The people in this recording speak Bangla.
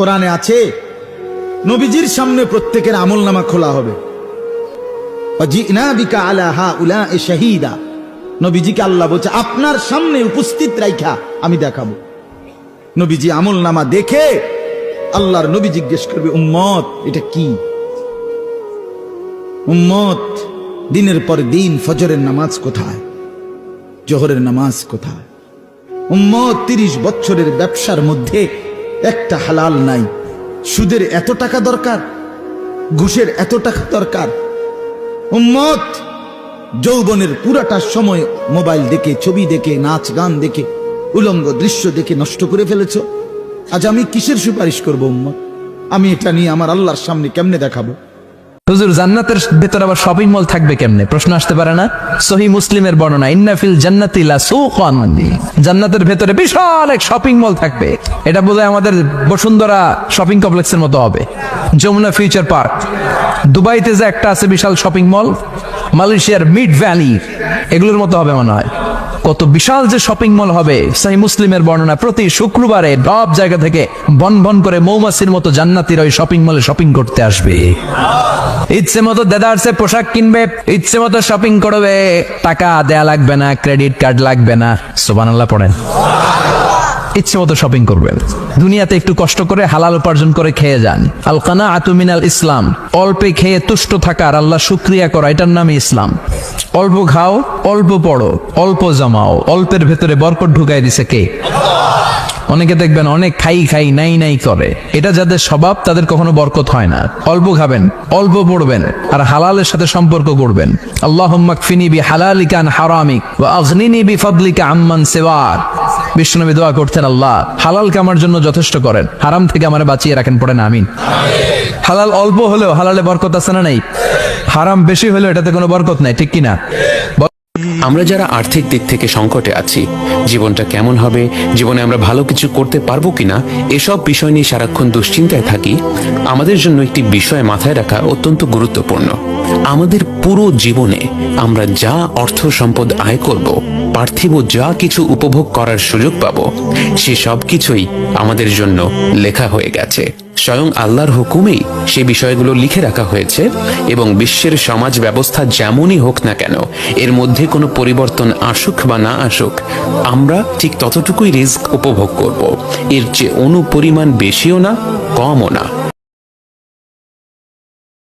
কোরআনে আছে নবীজির সামনে প্রত্যেকের আমলনামা খোলা হবে। ওয়াজিনা বিকা আলা হাউলা'i শাহীদা, নবীজিকে আল্লাহ বলছে আপনার সামনে উপস্থিত রাইখা আমি দেখাবো। নবীজি আমলনামা দেখে আল্লাহর নবী জিজ্ঞেস করবে, উম্মত এটা কি? উম্মত দিনের পর দিন ফজরের নামাজ কোথায়, জোহরের নামাজ কোথায়? উম্মত 30 বছরের ব্যবসার মধ্যে একটা হালাল নাই। সুদের এত টাকা দরকার, ঘুষের এত টাকা দরকার। উম্মত যৌবনের পুরাটা সময় মোবাইল দেখে, ছবি দেখে, নাচ গান দেখে, উলঙ্গ দৃশ্য দেখে নষ্ট করে ফেলেছ। আজ আমি কিসের সুপারিশ করব উম্মত? আমি এটা নিয়ে আমার আল্লাহর সামনে কেমনে দেখাবো? হুজুর জান্নাতের ভেতর আবার শপিং মল থাকবে কেমনে? প্রশ্ন আসতে পারে না? সহিহ মুসলিমের বর্ণনা, ইন্না ফিল জান্নাতি লাসুকান, জান্নাতের ভেতরে বিশাল এক শপিং মল থাকবে। এটা বোধহয় আমাদের বসুন্ধরা শপিং কমপ্লেক্সের মতো হবে, যমুনা ফিউচার পার্ক। দুবাইতে যে একটা আছে বিশাল শপিং মল, মালয়েশিয়ার মিড ভ্যালি, এগুলোর মতো হবে মনে হয়। কত বিশাল যে শপিং মল হবে। সহিহ মুসলিমের বর্ণনা, প্রতি শুক্রবারে সব জায়গা থেকে বন বন করে মৌমাছির মতো জান্নাতীরা ওই শপিং মলে শপিং করতে আসবে। ইচ্ছে মতো দেদারসে পোশাক কিনবে, ইচ্ছে মতো শপিং করবে, টাকা দেয়া লাগবে না, ক্রেডিট কার্ড লাগবে না। সুবহানাল্লাহ পড়েন। ইচ্ছে মতো শপিং করবেন। দুনিয়াতে একটু কষ্ট করে হালাল উপার্জন করে খেয়ে যান। আল কানাআতু মিনাল ইসলাম, অল্পে খেয়ে তুষ্ট থাকা আর আল্লাহ শুকরিয়া করা, এটার নামই ইসলাম। অল্প খাও, অল্প পড়ো, অল্প জমাও, অল্পের ভেতরে বরকত ঢুকাই দিছে কে? অনেকে দেখবেন অনেক খাই খাই নাই নাই করে, এটা যাদের স্বভাব তাদের কখনো বরকত হয় না। অল্প খাবেন, অল্প পড়বেন, আর হালালের সাথে সম্পর্ক করবেন। আল্লাহুম্মা কফিনি বিহালালিকা আন হারামিক ওয়া আগনিনি বিফাদলিকা আম্মান সিওয়াক। বিশ্বনবী দোয়া করতেন, আল্লাহ হালালকে আমার জন্য যথেষ্ট করেন, হারাম থেকে আমারে বাঁচিয়ে রাখেন। পড়েন আমিন। হালাল অল্প হলেও হালালে বরকত আছে না নাই? হারাম বেশি হলেও এটাতে কোনো বরকত নাই, ঠিক কিনা? আমরা যারা আর্থিক দিক থেকে সংকটে আছি, জীবনটা কেমন হবে, জীবনে আমরা ভালো কিছু করতে পারবো কিনা, এসব বিষয় নিয়ে সারাক্ষণ দুশ্চিন্তায় থাকি। আমাদের জন্য একটি বিষয় মাথায় রাখা অত্যন্ত গুরুত্বপূর্ণ। আমাদের পুরো জীবনে আমরা যা অর্থ সম্পদ আয় করব, পার্থিব যা কিছু উপভোগ করার সুযোগ পাবো, সে সব কিছুই আমাদের জন্য লেখা হয়ে গেছে। স্বয়ং আল্লাহর হুকুমেই সে বিষয়গুলো লিখে রাখা হয়েছে, এবং বিশ্বের সমাজ ব্যবস্থা যেমনই হোক না কেন, এর মধ্যে কোনো পরিবর্তন আসুক বা না আসুক, আমরা ঠিক ততটুকুই রিস্ক উপভোগ করব। এর চেয়ে অনুপরিমাণ বেশিও না, কমও না।